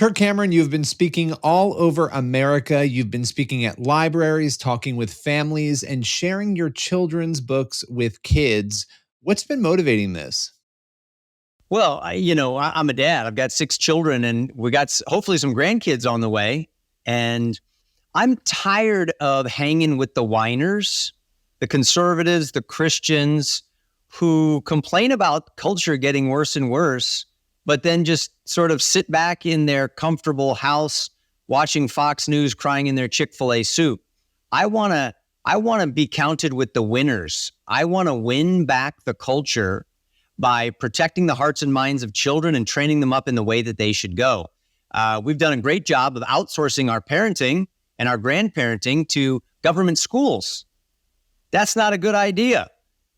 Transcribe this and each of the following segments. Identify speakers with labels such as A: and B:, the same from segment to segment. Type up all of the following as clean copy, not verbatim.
A: Kirk Cameron, you've been speaking all over America. You've been speaking at libraries, talking with families, and sharing your children's books with kids. What's been motivating this?
B: Well, I'm a dad. I've got 6 children, and we got hopefully some grandkids on the way. And I'm tired of hanging with the whiners, the conservatives, the Christians who complain about culture getting worse and worse, but then just sort of sit back in their comfortable house watching Fox News, crying in their Chick-fil-A soup. I want to be counted with the winners. I want to win back the culture by protecting the hearts and minds of children and training them up in the way that they should go. We've done a great job of outsourcing our parenting and our grandparenting to government schools. That's not a good idea.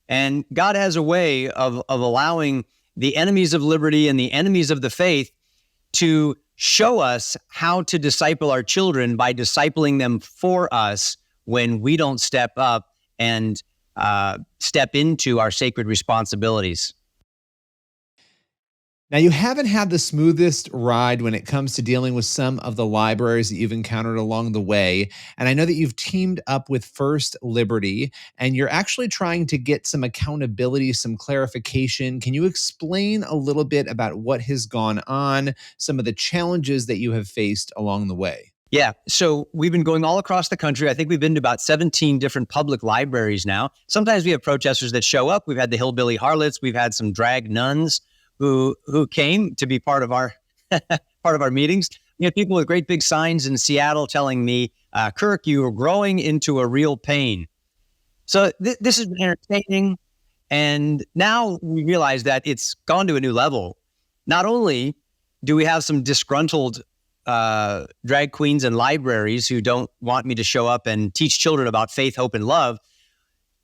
B: And God has a way of allowing the enemies of liberty and the enemies of the faith to show us how to disciple our children by discipling them for us when we don't step up and step into our sacred responsibilities.
A: Now, you haven't had the smoothest ride when it comes to dealing with some of the libraries that you've encountered along the way. And I know that you've teamed up with First Liberty, and you're actually trying to get some accountability, some clarification. Can you explain a little bit about what has gone on, some of the challenges that you have faced along the way?
B: Yeah. So we've been going all across the country. I think we've been to about 17 different public libraries now. Sometimes we have protesters that show up. We've had the hillbilly harlots. We've had some drag nuns who came to be part of our part of our meetings. You know, people with great big signs in Seattle telling me, Kirk, you are growing into a real pain. So this has been entertaining. And now we realize that it's gone to a new level. Not only do we have some disgruntled drag queens and libraries who don't want me to show up and teach children about faith, hope, and love,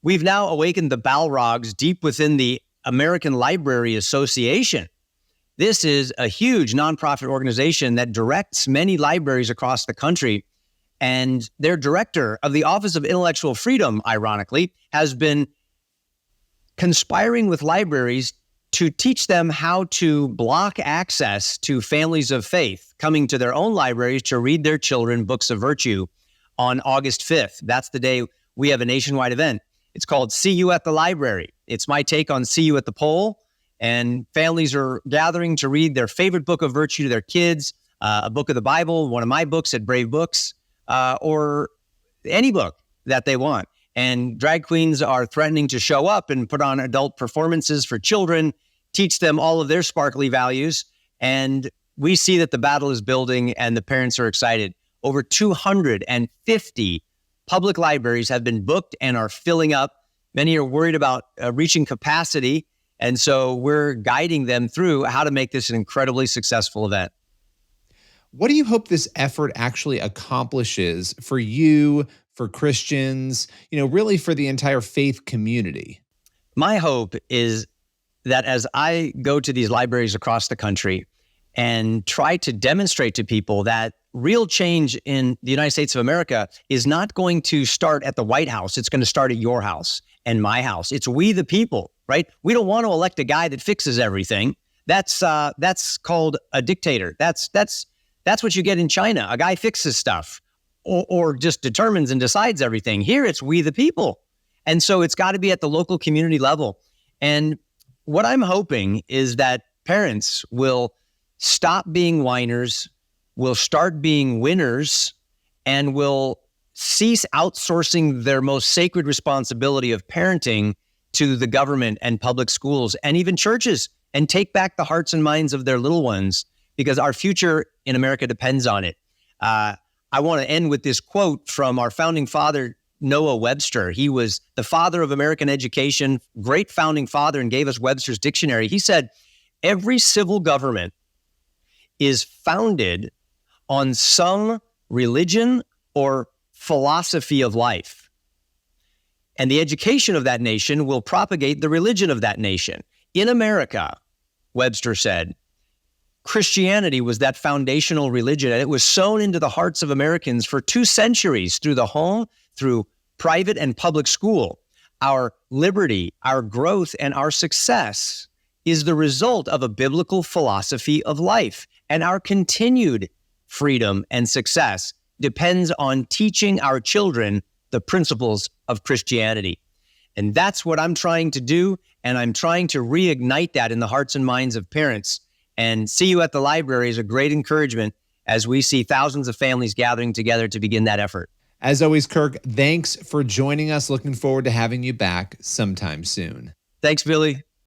B: we've now awakened the Balrogs deep within the American Library Association. This is a huge nonprofit organization that directs many libraries across the country. And their director of the Office of Intellectual Freedom, ironically, has been conspiring with libraries to teach them how to block access to families of faith coming to their own libraries to read their children books of virtue on August 5th. That's the day we have a nationwide event. It's called See You at the Library. It's my take on See You at the Pole. And families are gathering to read their favorite book of virtue to their kids, a book of the Bible, one of my books at Brave Books, or any book that they want. And drag queens are threatening to show up and put on adult performances for children, teach them all of their sparkly values. And we see that the battle is building and the parents are excited. Over 250 public libraries have been booked and are filling up. Many are worried about reaching capacity. And so we're guiding them through how to make this an incredibly successful event.
A: What do you hope this effort actually accomplishes for you, for Christians, really for the entire faith community?
B: My hope is that as I go to these libraries across the country and try to demonstrate to people that real change in the United States of America is not going to start at the White House. It's going to start at your house and my house. It's we the people, right? We don't want to elect a guy that fixes everything. That's called a dictator. That's what you get in China. A guy fixes stuff or just determines and decides everything. Here, it's we the people. And so it's got to be at the local community level. And what I'm hoping is that parents will stop being whiners, will start being winners, and will cease outsourcing their most sacred responsibility of parenting to the government and public schools and even churches, and take back the hearts and minds of their little ones, because our future in America depends on it. I want to end with this quote from our founding father, Noah Webster. He was the father of American education, great founding father, and gave us Webster's dictionary. He said, every civil government is founded on some religion or philosophy of life. And the education of that nation will propagate the religion of that nation. In America, Webster said, Christianity was that foundational religion, and it was sown into the hearts of Americans for 2 centuries through the home, through private and public school. Our liberty, our growth, and our success is the result of a biblical philosophy of life. And our continued freedom and success depends on teaching our children the principles of Christianity. And that's what I'm trying to do. And I'm trying to reignite that in the hearts and minds of parents. And see you at the library is a great encouragement as we see thousands of families gathering together to begin that effort.
A: As always, Kirk, thanks for joining us. Looking forward to having you back sometime soon.
B: Thanks, Billy.